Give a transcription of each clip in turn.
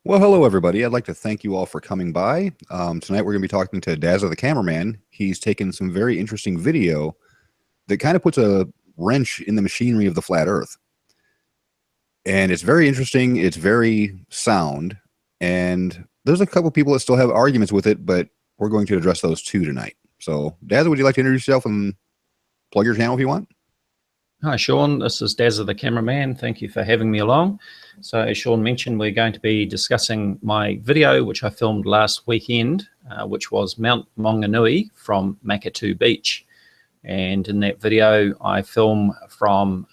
Well, hello, everybody. I'd like to thank you all for coming by. Tonight, we're going to be talking to Dazza the cameraman. He's taken some very interesting video that kind of puts a wrench in the machinery of the flat Earth. And it's very interesting. It's very sound. And there's a couple people that still have arguments with it, but we're going to address those too tonight. So, Dazza, would you like to introduce yourself and plug your channel if you want? Hi, Shawn. This is Dazza the cameraman. Thank you for having me along. So as Shawn mentioned, we're going to be discussing my video, which I filmed last weekend, which was Mount Maunganui from Maketu Beach. And in that video, I film from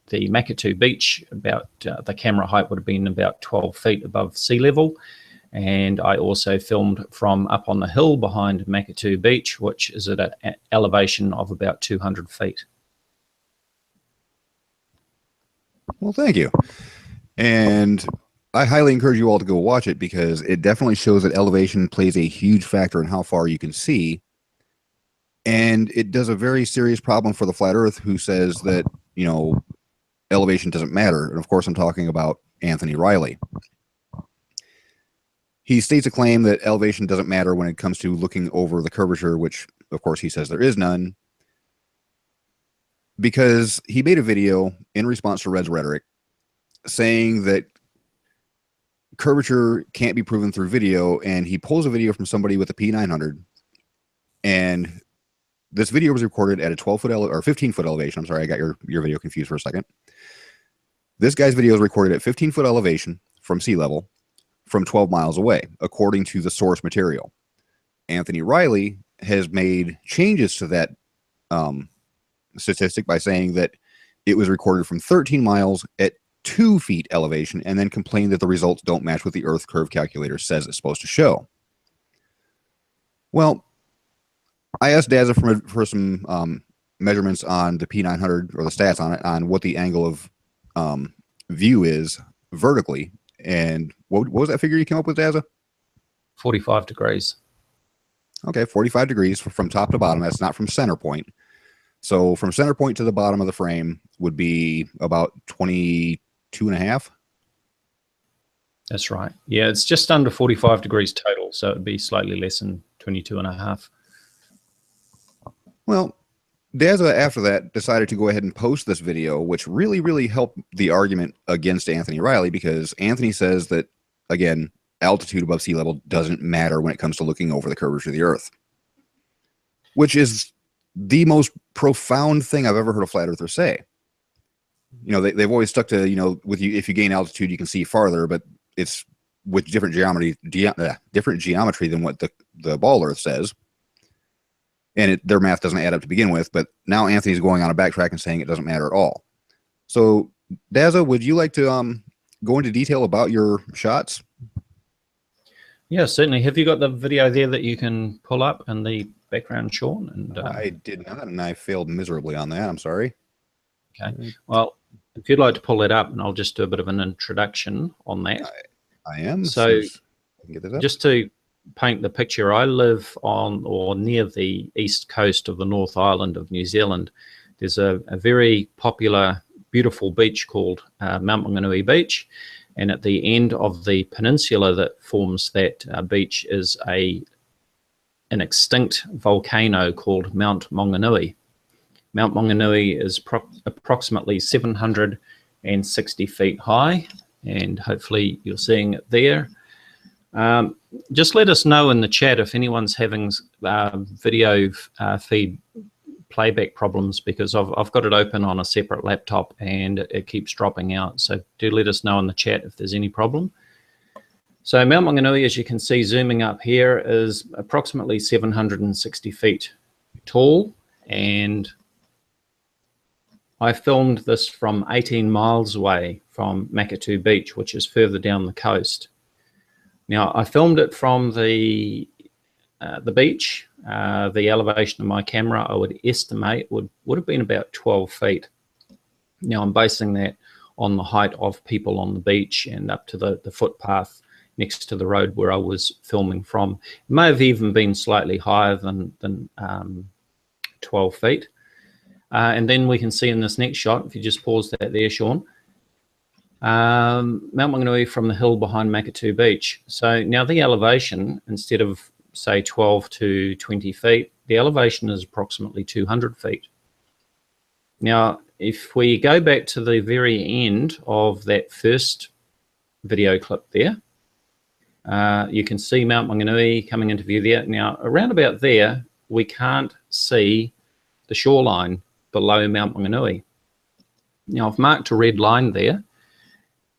the Maketu Beach. About the camera height would have been about 12 feet above sea level. And I also filmed from up on the hill behind Maketu Beach, which is at an elevation of about 200 feet. Well, thank you. And I highly encourage you all to go watch it because it definitely shows that elevation plays a huge factor in how far you can see. And it does a very serious problem for the flat Earth who says that, you know, elevation doesn't matter. And of course, I'm talking about Anthony Riley. He states a claim that elevation doesn't matter when it comes to looking over the curvature, which of course he says there is none, because he made a video in response to Red's rhetoric saying that curvature can't be proven through video, and he pulls a video from somebody with a P900, and this video was recorded at a 12-foot or 15-foot elevation. I'm sorry, I got your video confused for a second. This guy's video is recorded at 15-foot elevation from sea level from 12 miles away, according to the source material. Anthony Riley has made changes to that statistic by saying that it was recorded from 13 miles at 2 feet elevation, and then complained that the results don't match what the Earth curve calculator says it's supposed to show. Well, I asked Dazza for some measurements on the P900, or the stats on it, on what the angle of view is vertically. And what was that figure you came up with, Dazza? 45 degrees. Okay, 45 degrees from top to bottom. That's not from center point. So from center point to the bottom of the frame would be about 22.5. That's right. Yeah, it's just under 45 degrees total, so it'd be slightly less than 22.5. Well, Dazza, after that, decided to go ahead and post this video, which really, really helped the argument against Anthony Riley, because Anthony says that, again, altitude above sea level doesn't matter when it comes to looking over the curvature of the Earth, which is the most profound thing I've ever heard a flat earther say. You know, they've always stuck to, you know, with you, if you gain altitude, you can see farther, but it's with different geometry than what the ball Earth says. And their math doesn't add up to begin with, but now Anthony's going on a backtrack and saying it doesn't matter at all. So, Dazza, would you like to go into detail about your shots? Yeah, certainly. Have you got the video there that you can pull up in the background, Shawn? And I did not, and I failed miserably on that. I'm sorry. Okay. Well, if you'd like to pull it up, and I'll just do a bit of an introduction on that. I am. So, get this up. Just to paint the picture, I live on or near the east coast of the North Island of New Zealand. There's a very popular, beautiful beach called Mount Maunganui Beach. And at the end of the peninsula that forms that beach is an extinct volcano called Mount Maunganui. Mount Maunganui is approximately 760 feet high, and hopefully you're seeing it there. Just let us know in the chat if anyone's having video feed playback problems, because I've got it open on a separate laptop and it keeps dropping out. So do let us know in the chat if there's any problem. So Mount Maunganui, as you can see zooming up here, is approximately 760 feet tall, and I filmed this from 18 miles away from Maketu Beach, which is further down the coast. Now, I filmed it from the beach. The elevation of my camera, I would estimate, would have been about 12 feet. Now, I'm basing that on the height of people on the beach and up to the footpath next to the road where I was filming from. It may have even been slightly higher than 12 feet. And then we can see in this next shot, if you just pause that there, Shawn, Mount Maunganui from the hill behind Maketu Beach. So now the elevation, instead of say 12 to 20 feet, the elevation is approximately 200 feet. Now, if we go back to the very end of that first video clip there, you can see Mount Maunganui coming into view there. Now, around about there, we can't see the shoreline below Mount Maunganui. Now, I've marked a red line there,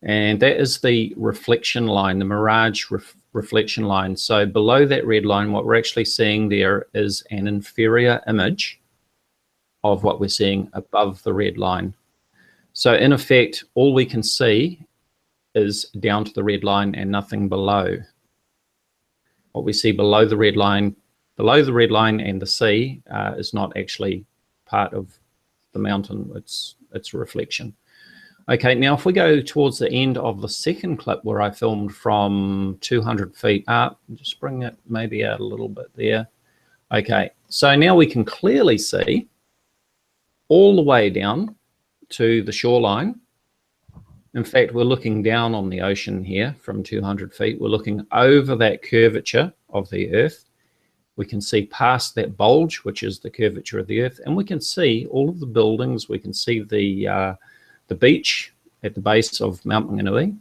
and that is the reflection line, the mirage reflection line. So below that red line, what we're actually seeing there is an inferior image of what we're seeing above the red line. So in effect, all we can see is down to the red line and nothing below. What we see below the red line and the sea is not actually part of the mountain, it's a reflection. Okay, now if we go towards the end of the second clip where I filmed from 200 feet up, just bring it maybe out a little bit there. Okay, so now we can clearly see all the way down to the shoreline. In fact, we're looking down on the ocean here from 200 feet. We're looking over that curvature of the Earth. We can see past that bulge, which is the curvature of the Earth, and we can see all of the buildings. We can see the beach at the base of Mount Maunganui,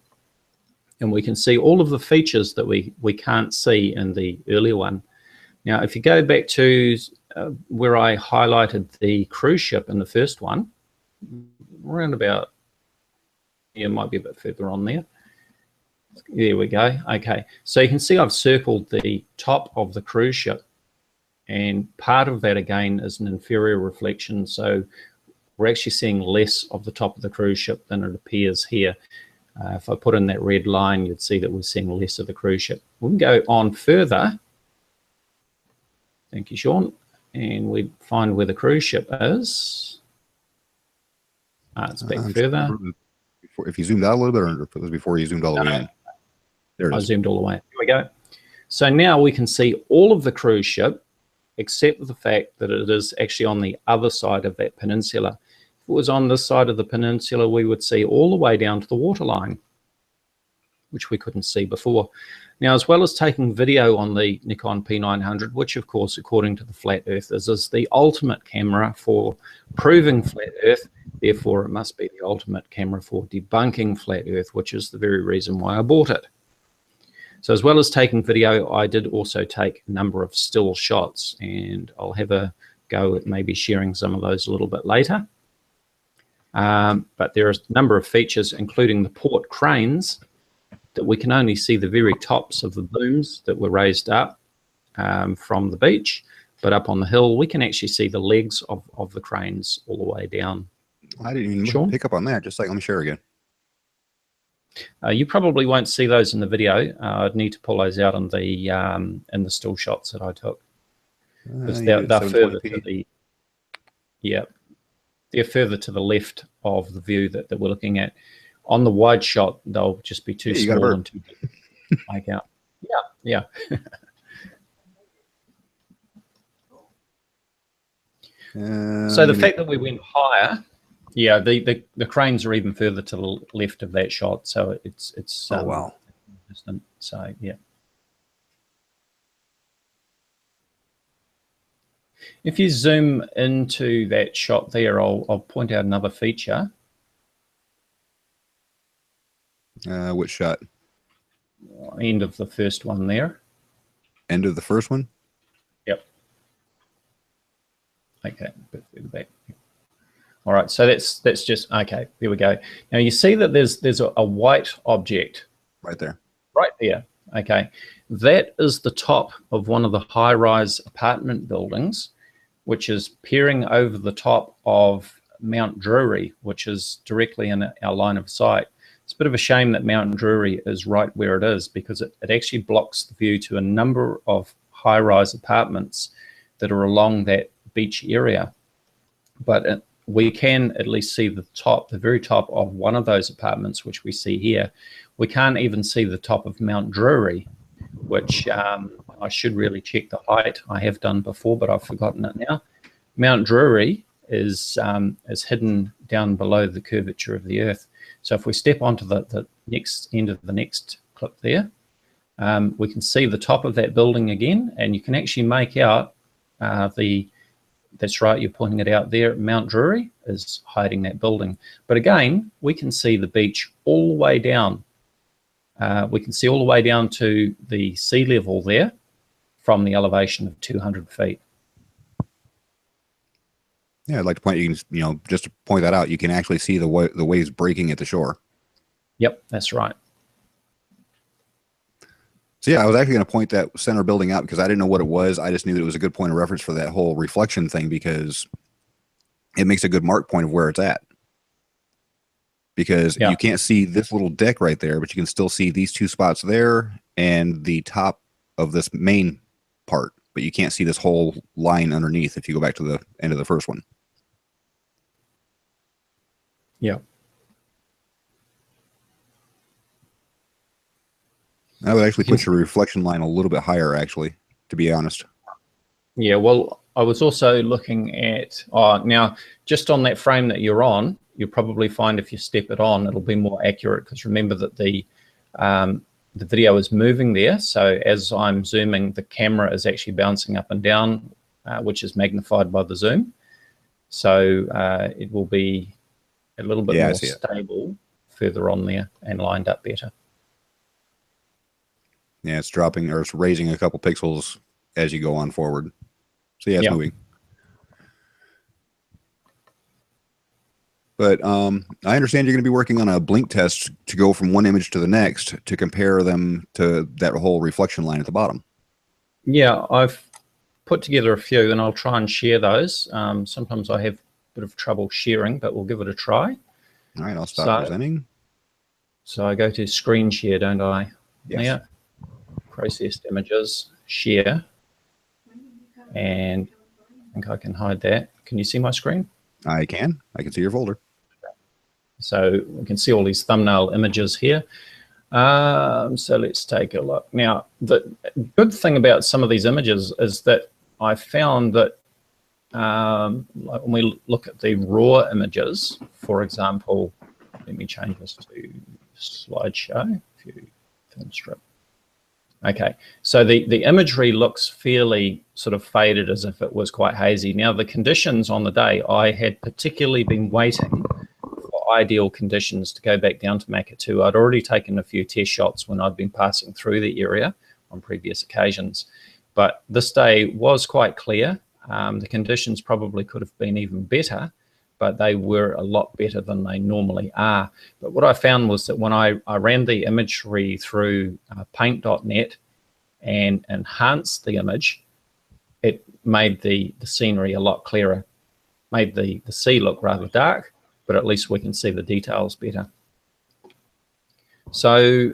and we can see all of the features that we can't see in the earlier one. Now, if you go back to where I highlighted the cruise ship in the first one, around about, yeah, it might be a bit further on there. There we go. Okay, so you can see I've circled the top of the cruise ship, and part of that again is an inferior reflection. So we're actually seeing less of the top of the cruise ship than it appears here. If I put in that red line, you'd see that we're seeing less of the cruise ship. We can go on further. Thank you, Shawn. And we find where the cruise ship is. It's back further. If you zoomed out a little bit, or it was before you zoomed all the way in? There it is. I zoomed all the way. Here we go. So now we can see all of the cruise ship, except for the fact that it is actually on the other side of that peninsula. If it was on this side of the peninsula, we would see all the way down to the waterline, which we couldn't see before. Now, as well as taking video on the Nikon P900, which of course, according to the flat earthers, is the ultimate camera for proving flat earth, therefore it must be the ultimate camera for debunking flat earth, which is the very reason why I bought it. So as well as taking video, I did also take a number of still shots, and I'll have a go at maybe sharing some of those a little bit later. But there are a number of features, including the port cranes, that we can only see the very tops of the booms that were raised up from the beach, but up on the hill, we can actually see the legs of the cranes all the way down. I didn't even pick up on that. Just like, let me share again. You probably won't see those in the video. I'd need to pull those out in the still shots that I took. Because they're further to the, yeah, they're further to the left of the view that we're looking at. On the wide shot, they'll just be too small and too big to make out. Yeah, yeah. So the fact that we went higher, yeah, the cranes are even further to the left of that shot, so it's oh wow, distant. So yeah. If you zoom into that shot there, I'll point out another feature. Which shot? End of the first one there. End of the first one? Yep. Okay, a bit further back. All right, so that's just, okay, there we go. Now you see that there's a white object. Right there. Right there, okay. That is the top of one of the high-rise apartment buildings, which is peering over the top of Mount Drury, which is directly in our line of sight. It's a bit of a shame that Mount Drury is right where it is, because it actually blocks the view to a number of high-rise apartments that are along that beach area. But we can at least see the top, the very top of one of those apartments, which we see here. We can't even see the top of Mount Drury, which I should really check the height. I have done before, but I've forgotten it now. Mount Drury is hidden down below the curvature of the Earth. So if we step onto the next end of the next clip there, we can see the top of that building again, and you can actually make out that's right, you're pointing it out there, Mount Drury is hiding that building. But again, we can see the beach all the way down. We can see all the way down to the sea level there from the elevation of 200 feet. Yeah, I'd like to point just to point that out, you can actually see the waves breaking at the shore. Yep, that's right. So yeah, I was actually going to point that center building out because I didn't know what it was. I just knew that it was a good point of reference for that whole reflection thing because it makes a good mark point of where it's at. Because you can't see this little deck right there, but you can still see these two spots there and the top of this main part. But you can't see this whole line underneath if you go back to the end of the first one. Yeah. I would actually put your reflection line a little bit higher, actually, to be honest. Yeah, well, I was also looking at, now, just on that frame that you're on, you'll probably find if you step it on, it'll be more accurate because remember that the video is moving there. So as I'm zooming, the camera is actually bouncing up and down, which is magnified by the zoom. So it will be a little bit more stable further on there and lined up better. Yeah, it's dropping or it's raising a couple pixels as you go on forward. So yeah, it's moving. But I understand you're going to be working on a blink test to go from one image to the next to compare them to that whole reflection line at the bottom. Yeah, I've put together a few and I'll try and share those. Sometimes I have a bit of trouble sharing, but we'll give it a try. All right, I'll stop presenting. So I go to screen share, don't I? Yes. Yeah. Processed images, share, and I think I can hide that. Can you see my screen? I can. I can see your folder. So we can see all these thumbnail images here. So let's take a look. Now, the good thing about some of these images is that I found that like when we look at the raw images, for example, let me change this to slideshow, film strip. Okay, so the imagery looks fairly sort of faded as if it was quite hazy. Now, the conditions on the day, I had particularly been waiting for ideal conditions to go back down to Maketu. I'd already taken a few test shots when I'd been passing through the area on previous occasions. But this day was quite clear. The conditions probably could have been even better, but they were a lot better than they normally are. But what I found was that when I ran the imagery through paint.net and enhanced the image, it made the scenery a lot clearer, made the sea look rather dark, but at least we can see the details better. So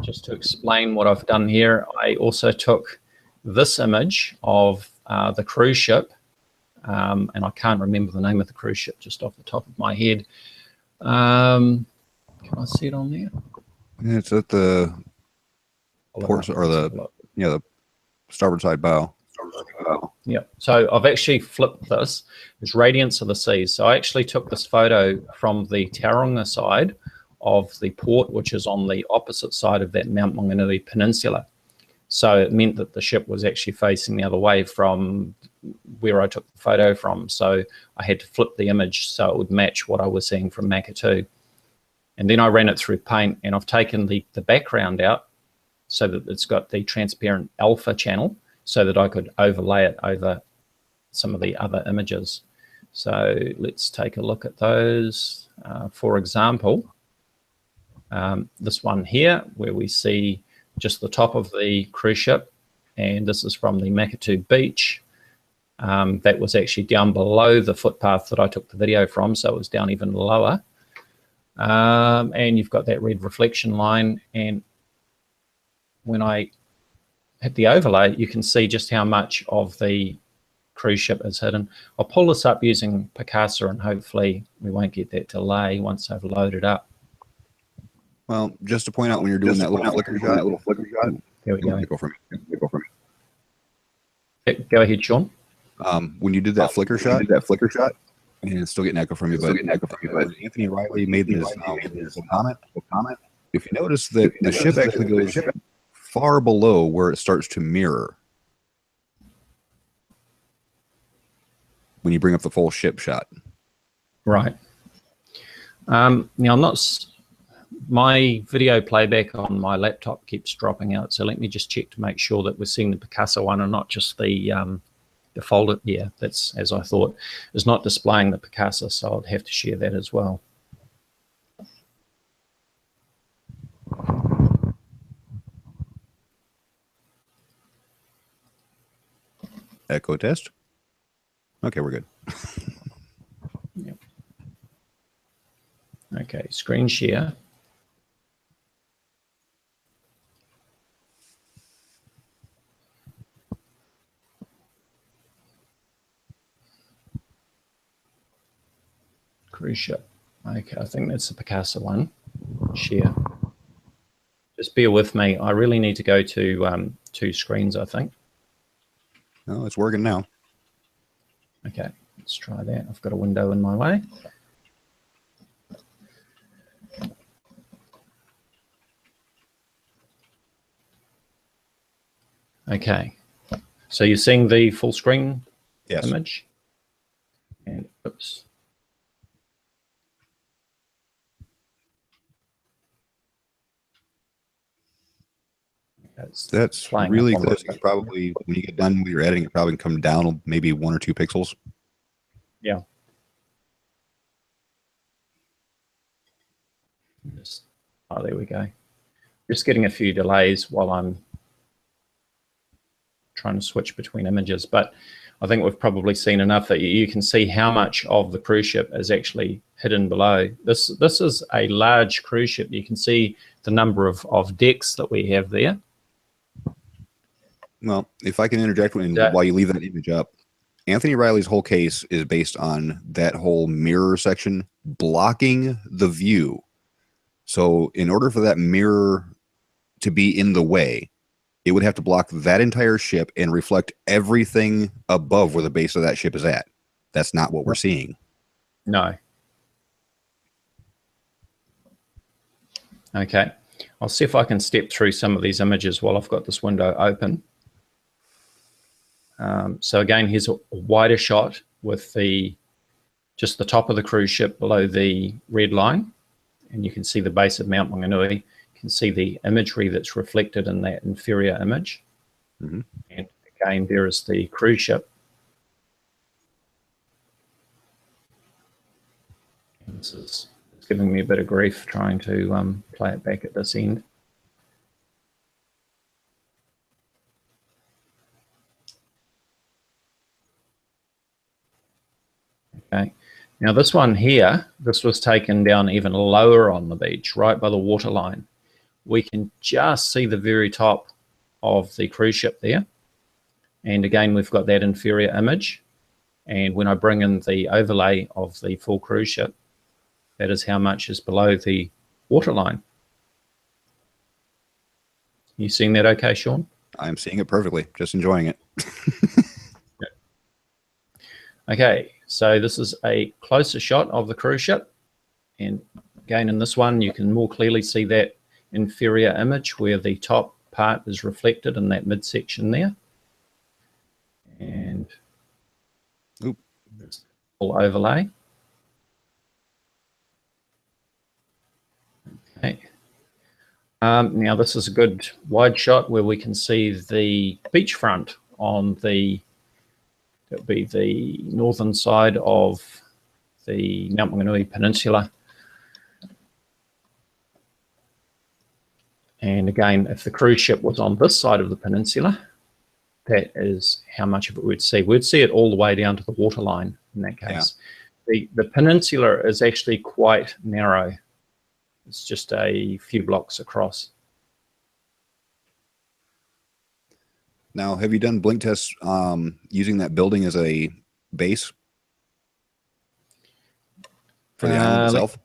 just to explain what I've done here, I also took this image of the cruise ship, and I can't remember the name of the cruise ship just off the top of my head. Can I see it on there? Yeah, it's at the port or the starboard side bow. Yeah, so I've actually flipped this. It's Radiance of the Seas. So I actually took this photo from the Tauranga side of the port, which is on the opposite side of that Mount Maunganui peninsula. So it meant that the ship was actually facing the other way from where I took the photo from. So I had to flip the image so it would match what I was seeing from Maketu. And then I ran it through paint, and I've taken the background out so that it's got the transparent alpha channel so that I could overlay it over some of the other images. So let's take a look at those. For example, this one here where we see just the top of the cruise ship, and this is from the Maketu Beach. That was actually down below the footpath that I took the video from, so it was down even lower. And you've got that red reflection line, and when I hit the overlay, you can see just how much of the cruise ship is hidden. I'll pull this up using Picasa, and hopefully we won't get that delay once I've loaded up. Well, just to point out when you're doing that little flicker shot, There we go. Go for me. Go ahead, Shawn. When you did that flicker shot, and it's still getting echo from you, but Anthony Riley made this comment. If you notice that the ship actually goes far below where it starts to mirror when you bring up the full ship shot. Right. Now I'm not. My video playback on my laptop keeps dropping out, so let me just check to make sure that we're seeing the Picasso one and not just the folder. Yeah, that's as I thought. It's not displaying the Picasso, so I'd have to share that as well. Echo test. Okay, we're good. Yep. Okay, screen share. Cruise ship. Okay, I think that's the Picasso one. Share. Just bear with me. I really need to go to 2 screens, I think. No, it's working now. Okay, let's try that. I've got a window in my way. Okay, so you're seeing the full screen image? And oops. That's really close. It's probably, when you get done with your editing, it probably can come down maybe 1 or 2 pixels. Yeah. Oh, there we go. Just getting a few delays while I'm trying to switch between images, but I think we've probably seen enough that you can see how much of the cruise ship is actually hidden below. This is a large cruise ship. You can see the number of decks that we have there. Well, if I can interject while you leave that image up, Anthony Riley's whole case is based on that whole mirror section blocking the view. So in order for that mirror to be in the way, it would have to block that entire ship and reflect everything above where the base of that ship is at. That's not what we're seeing. No. Okay. I'll see if I can step through some of these images while I've got this window open. So again, here's a wider shot with just the top of the cruise ship below the red line. And you can see the base of Mount Maunganui. You can see the imagery that's reflected in that inferior image. Mm-hmm. And again, there is the cruise ship. And this is giving me a bit of grief trying to play it back at this end. Okay. Now this one here, this was taken down even lower on the beach, right by the waterline. We can just see the very top of the cruise ship there. And again, we've got that inferior image. And when I bring in the overlay of the full cruise ship, that is how much is below the waterline. You seeing that okay, Shawn? I'm seeing it perfectly, just enjoying it. Okay, so this is a closer shot of the cruise ship. And again, in this one, you can more clearly see that inferior image where the top part is reflected in that midsection there. And full overlay. Okay. Now this is a good wide shot where we can see the beachfront on the northern side of the Mount Maunganui Peninsula. And again, if the cruise ship was on this side of the peninsula, that is how much of it we'd see. We'd see it all the way down to the waterline in that case. Yeah. The peninsula is actually quite narrow. It's just a few blocks across. Now, have you done blink tests using that building as a base for the island itself?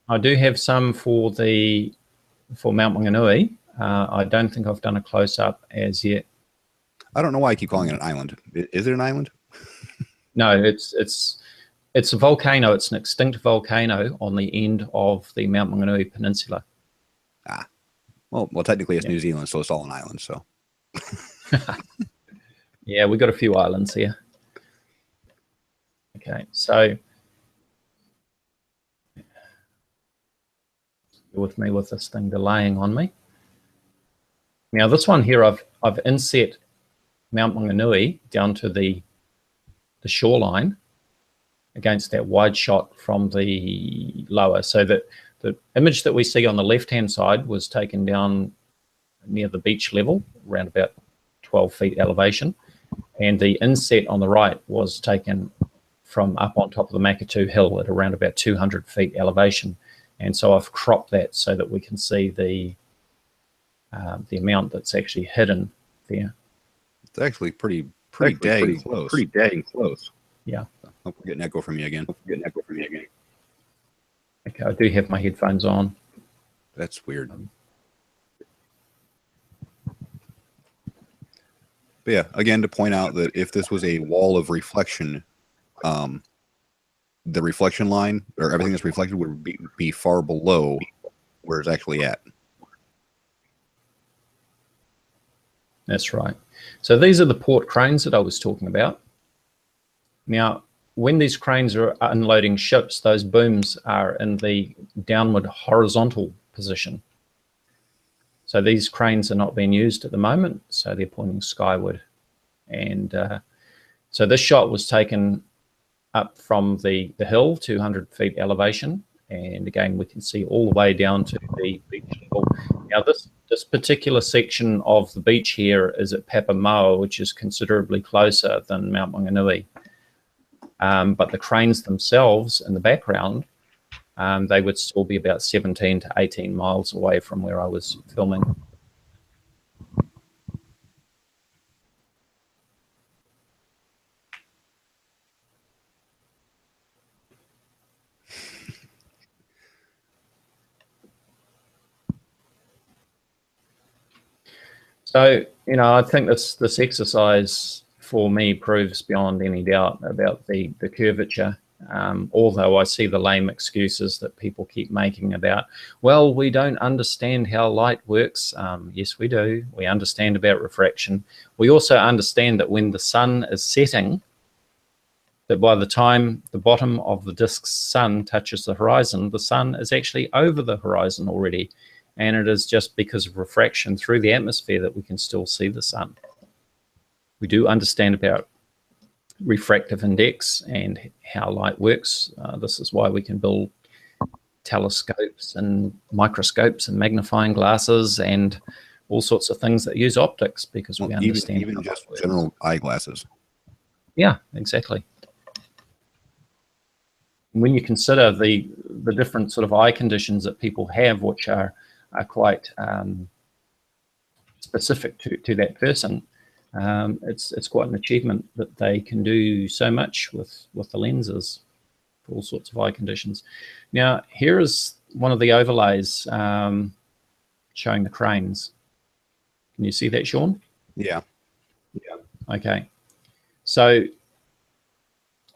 I do have some for Mount Maunganui. I don't think I've done a close-up as yet. I don't know why I keep calling it an island. Is it an island? No, it's a volcano. It's an extinct volcano on the end of the Mount Maunganui Peninsula. Ah, well, technically it's New Zealand, so it's all an island. So, yeah, we've got a few islands here. Okay, so bear with me with this thing delaying on me. Now this one here, I've inset Mount Maunganui down to the shoreline against that wide shot from the lower, so that the image that we see on the left-hand side was taken down near the beach level, around about 12 feet elevation, and the inset on the right was taken from up on top of the Maketu Hill at around about 200 feet elevation. And so I've cropped that so that we can see the amount that's actually hidden there. it's actually pretty dang close. Pretty dang close. Yeah. Oh, we're getting echo from you again. Okay, I do have my headphones on. That's weird. But yeah, again, to point out that if this was a wall of reflection, the reflection line, or everything that's reflected, would be far below where it's actually at. That's right. So these are the port cranes that I was talking about. Now, when these cranes are unloading ships, those booms are in the downward horizontal position. So these cranes are not being used at the moment, so they're pointing skyward. And so this shot was taken up from the hill, 200 feet elevation. And again, we can see all the way down to the beach level. Now, this particular section of the beach here is at Papamoa, which is considerably closer than Mount Maunganui. But the cranes themselves in the background, they would still be about 17 to 18 miles away from where I was filming. So, you know, I think this exercise for me proves beyond any doubt about the curvature. Although I see the lame excuses that people keep making about, well, we don't understand how light works. Yes, we do. We understand about refraction. We also understand that when the sun is setting, that by the time the bottom of the disk's sun touches the horizon, the sun is actually over the horizon already. And it is just because of refraction through the atmosphere that we can still see the sun. We do understand about refractive index and how light works. This is why we can build telescopes and microscopes and magnifying glasses and all sorts of things that use optics, because we understand even just general eyeglasses. Yeah, exactly. When you consider the different sort of eye conditions that people have, which are quite specific to that person, it's quite an achievement that they can do so much with the lenses for all sorts of eye conditions. Now, here is one of the overlays showing the cranes. Can you see that, Shawn? Yeah. Okay. So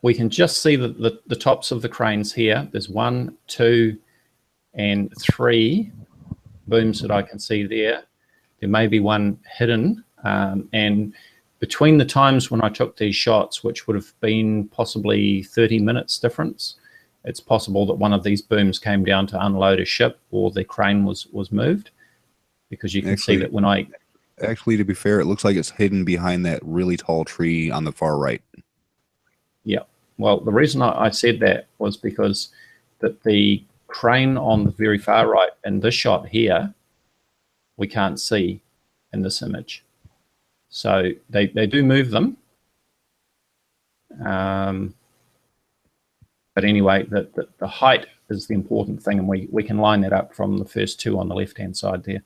we can just see the tops of the cranes here. There's 1, 2, and 3 booms that I can see there. There may be one hidden. And between the times when I took these shots, which would have been possibly 30 minutes difference, it's possible that one of these booms came down to unload a ship, or the crane was moved, because you can see that when I... Actually, to be fair, it looks like it's hidden behind that really tall tree on the far right. Yeah. Well, the reason I said that was because that the crane on the very far right in this shot here, we can't see in this image. So they do move them. But anyway, the height is the important thing, and we can line that up from the first two on the left-hand side there.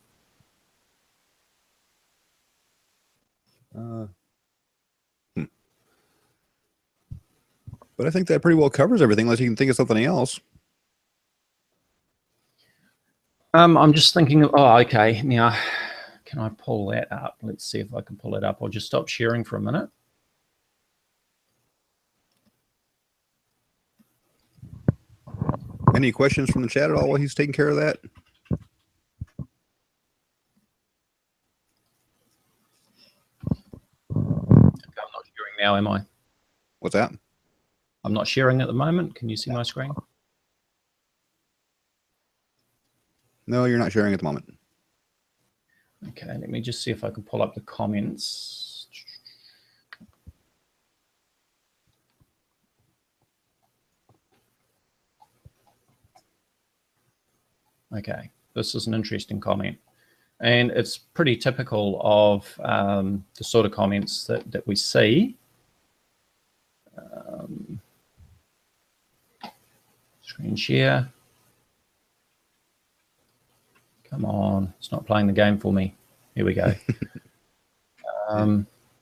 But I think that pretty well covers everything, unless you can think of something else. I'm just thinking of, oh, okay. Now, can I pull that up? Let's see if I can pull it up. I'll just stop sharing for a minute. Any questions from the chat at all while he's taking care of that? I'm not sharing now, am I? What's that? I'm not sharing at the moment. Can you see my screen? No, you're not sharing at the moment. Okay, let me just see if I can pull up the comments. Okay, this is an interesting comment. And it's pretty typical of the sort of comments that we see. Screen share. Come on, it's not playing the game for me. Here we go.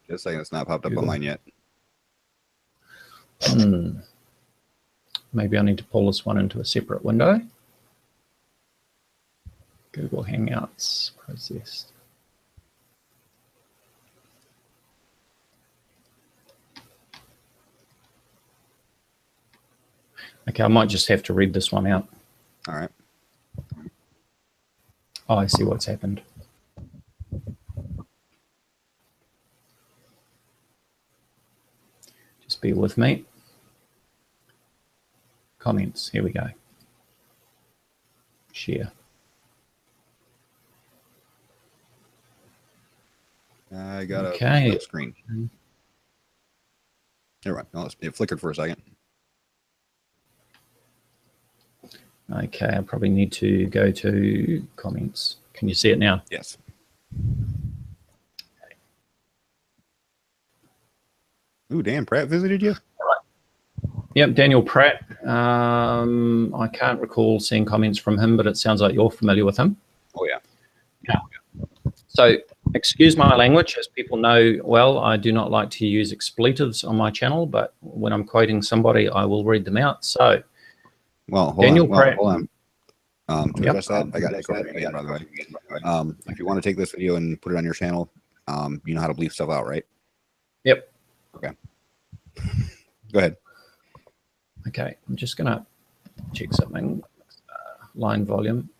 Just saying it's not popped up on mine yet. Maybe I need to pull this one into a separate window. Google Hangouts processed. Okay, I might just have to read this one out. All right. Oh, I see what's happened. Just bear with me. Comments, here we go. Share. I got Okay. a screen. All right. No, it flickered for a second. Okay, I probably need to go to comments. Can you see it now? Yes. Ooh, Dan Pratt visited you? Yep, Daniel Pratt. I can't recall seeing comments from him, but it sounds like you're familiar with him. Oh, yeah. Yeah. So, excuse my language. As people know well, I do not like to use expletives on my channel, but when I'm quoting somebody, I will read them out. So, well, hold on. To address that, I got Nick again, by the way. If you want to take this video and put it on your channel, you know how to bleep stuff out, right? Yep. Okay. Go ahead. Okay, I'm just going to check something. Line volume.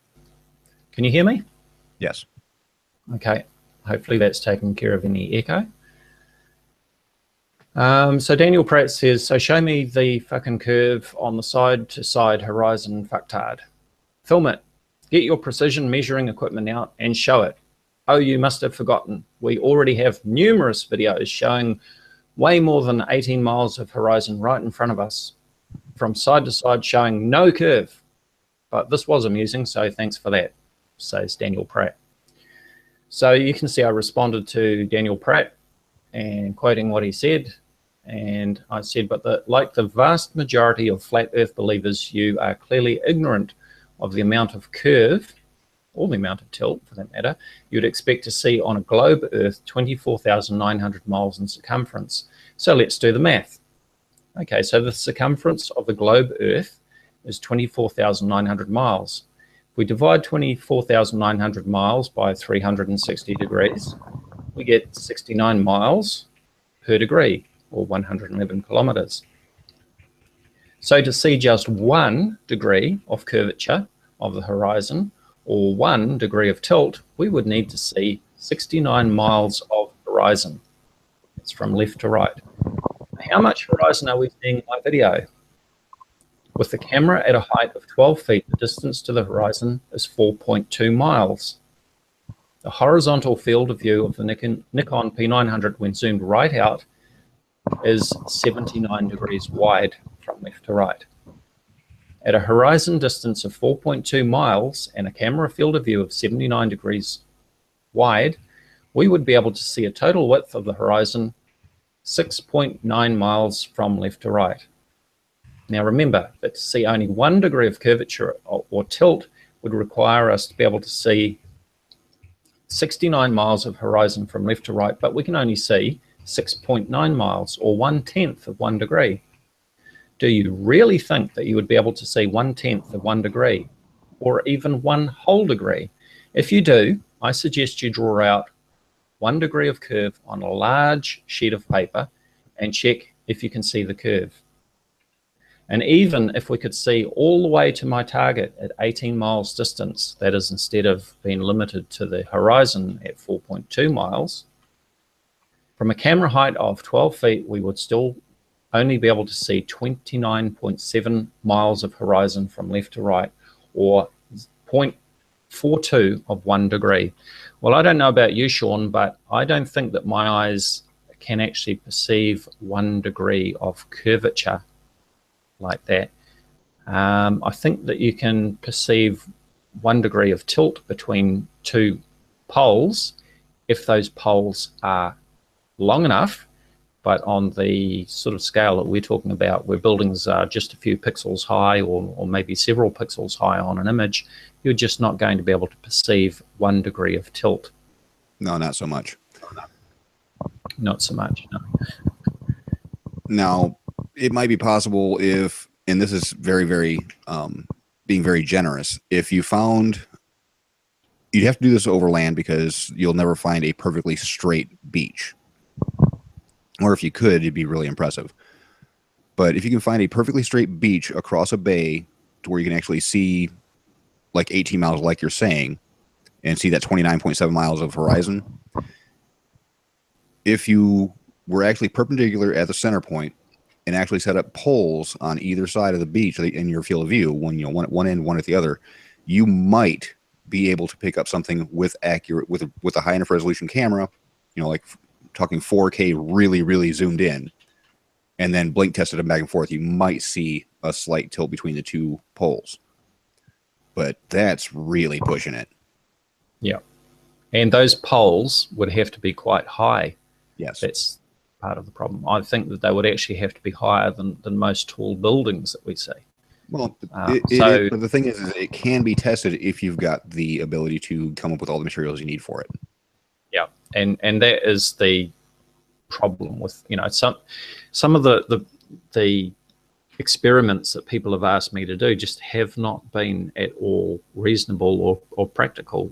Can you hear me? Yes. Okay, hopefully that's taken care of any echo. So Daniel Pratt says, so show me the fucking curve on the side-to-side horizon fucktard. Film it. Get your precision measuring equipment out and show it. Oh, you must have forgotten. We already have numerous videos showing way more than 18 miles of horizon right in front of us, from side to side showing no curve. But this was amusing, so thanks for that, says Daniel Pratt. So you can see I responded to Daniel Pratt and quoting what he said. And I said, but like the vast majority of flat earth believers, you are clearly ignorant of the amount of curve, or the amount of tilt for that matter, you'd expect to see on a globe Earth 24,900 miles in circumference. So let's do the math. Okay, so the circumference of the globe Earth is 24,900 miles. If we divide 24,900 miles by 360 degrees, we get 69 miles per degree, or 111 kilometers. So to see just 1 degree of curvature of the horizon, or 1 degree of tilt, we would need to see 69 miles of horizon. It's from left to right. How much horizon are we seeing in my video? With the camera at a height of 12 feet, the distance to the horizon is 4.2 miles. The horizontal field of view of the Nikon P900 when zoomed right out is 79 degrees wide from left to right. At a horizon distance of 4.2 miles and a camera field of view of 79 degrees wide, we would be able to see a total width of the horizon 6.9 miles from left to right. Now remember that to see only 1 degree of curvature or tilt would require us to be able to see 69 miles of horizon from left to right, but we can only see 6.9 miles, or 1/10 of 1 degree. Do you really think that you would be able to see 1/10 of 1 degree, or even 1 whole degree? If you do, I suggest you draw out 1 degree of curve on a large sheet of paper and check if you can see the curve. And even if we could see all the way to my target at 18 miles distance, that is, instead of being limited to the horizon at 4.2 miles, from a camera height of 12 feet, we would still only be able to see 29.7 miles of horizon from left to right, or 0.42 of 1 degree. Well, I don't know about you, Shawn, but I don't think that my eyes can actually perceive 1 degree of curvature like that. I think that you can perceive 1 degree of tilt between two poles if those poles are long enough, but on the sort of scale that we're talking about, where buildings are just a few pixels high or maybe several pixels high on an image, you're just not going to be able to perceive 1 degree of tilt. No, not so much. Not so much, no. Now, it might be possible if, and this is very, very, being very generous, if you found, you'd have to do this over land because you'll never find a perfectly straight beach. Or if you could, it'd be really impressive. But if you can find a perfectly straight beach across a bay to where you can actually see like 18 miles, like you're saying, and see that 29.7 miles of horizon, if you were actually perpendicular at the center point and actually set up poles on either side of the beach in your field of view, one at one end, one at the other, you might be able to pick up something with a high enough resolution camera, like talking 4K, really, really zoomed in, and then blink tested them back and forth. You might see a slight tilt between the two poles, but that's really pushing it. Yeah, and those poles would have to be quite high. Yes, that's part of the problem. I think that they would actually have to be higher than most tall buildings that we see. Well, the thing is it can be tested if you've got the ability to come up with all the materials you need for it. Yeah, and that is the problem with some of the experiments that people have asked me to do just have not been at all reasonable or practical.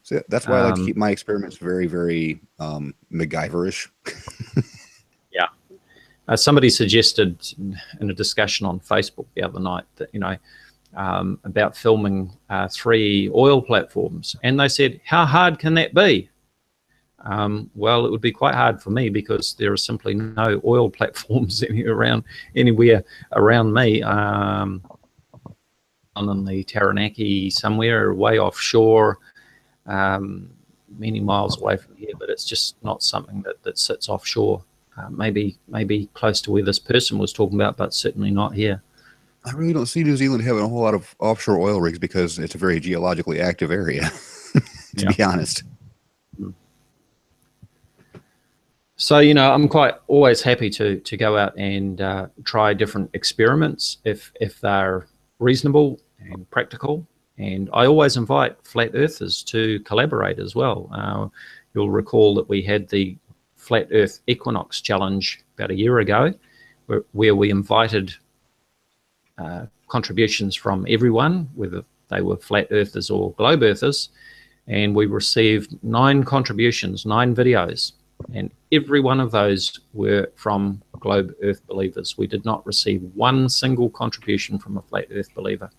So that's why I like to keep my experiments very, very MacGyverish. Yeah. Somebody suggested in a discussion on Facebook the other night that, about filming 3 oil platforms. And they said, how hard can that be? Well, it would be quite hard for me because there are simply no oil platforms anywhere around me. In the Taranaki somewhere, way offshore, many miles away from here, but it's just not something that sits offshore. Maybe close to where this person was talking about, but certainly not here. I really don't see New Zealand having a whole lot of offshore oil rigs because it's a very geologically active area, to be honest. So, I'm quite always happy to go out and try different experiments if they're reasonable and practical. And I always invite flat earthers to collaborate as well. You'll recall that we had the Flat Earth Equinox Challenge about a year ago, where we invited contributions from everyone, whether they were flat earthers or globe earthers, and we received 9 contributions, 9 videos, and every one of those were from globe earth believers. We did not receive one single contribution from a flat earth believer.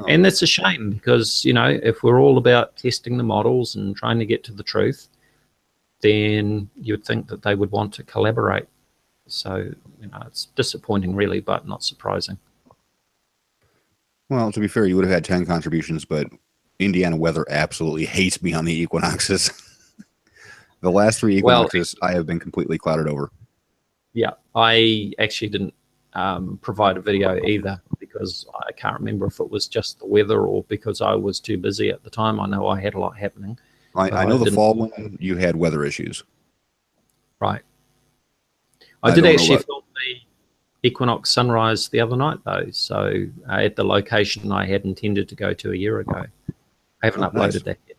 And that's a shame because, if we're all about testing the models and trying to get to the truth, then you'd think that they would want to collaborate. So, it's disappointing really, but not surprising. Well, to be fair, you would have had 10 contributions, but Indiana weather absolutely hates me on the equinoxes. The last 3 equinoxes, I have been completely clouded over. Yeah, I actually didn't provide a video either because I can't remember if it was just the weather or because I was too busy at the time. I know I had a lot happening. I know the fall one, you had weather issues. Right. I did actually film the equinox sunrise the other night, though. So at the location I had intended to go to a year ago. I haven't uploaded that yet.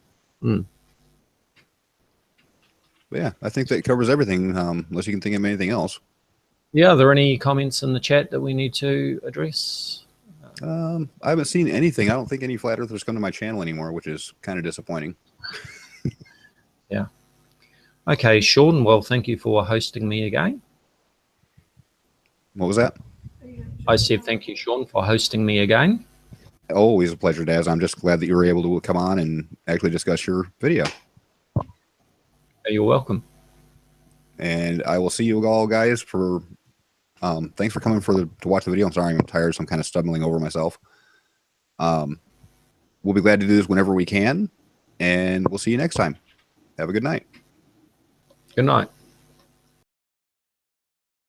But yeah, I think that covers everything, unless you can think of anything else. Yeah, are there any comments in the chat that we need to address? I haven't seen anything. I don't think any flat earthers come to my channel anymore, which is kind of disappointing. Yeah. Okay, Shawn, well, thank you for hosting me again. What was that? I said thank you, Shawn, for hosting me again. Always a pleasure, Daz. I'm just glad that you were able to come on and actually discuss your video. You're welcome. And I will see you all guys for thanks for coming to watch the video. I'm sorry I'm tired, so I'm kind of stumbling over myself. We'll be glad to do this whenever we can, and we'll see you next time. Have a good night. Good night.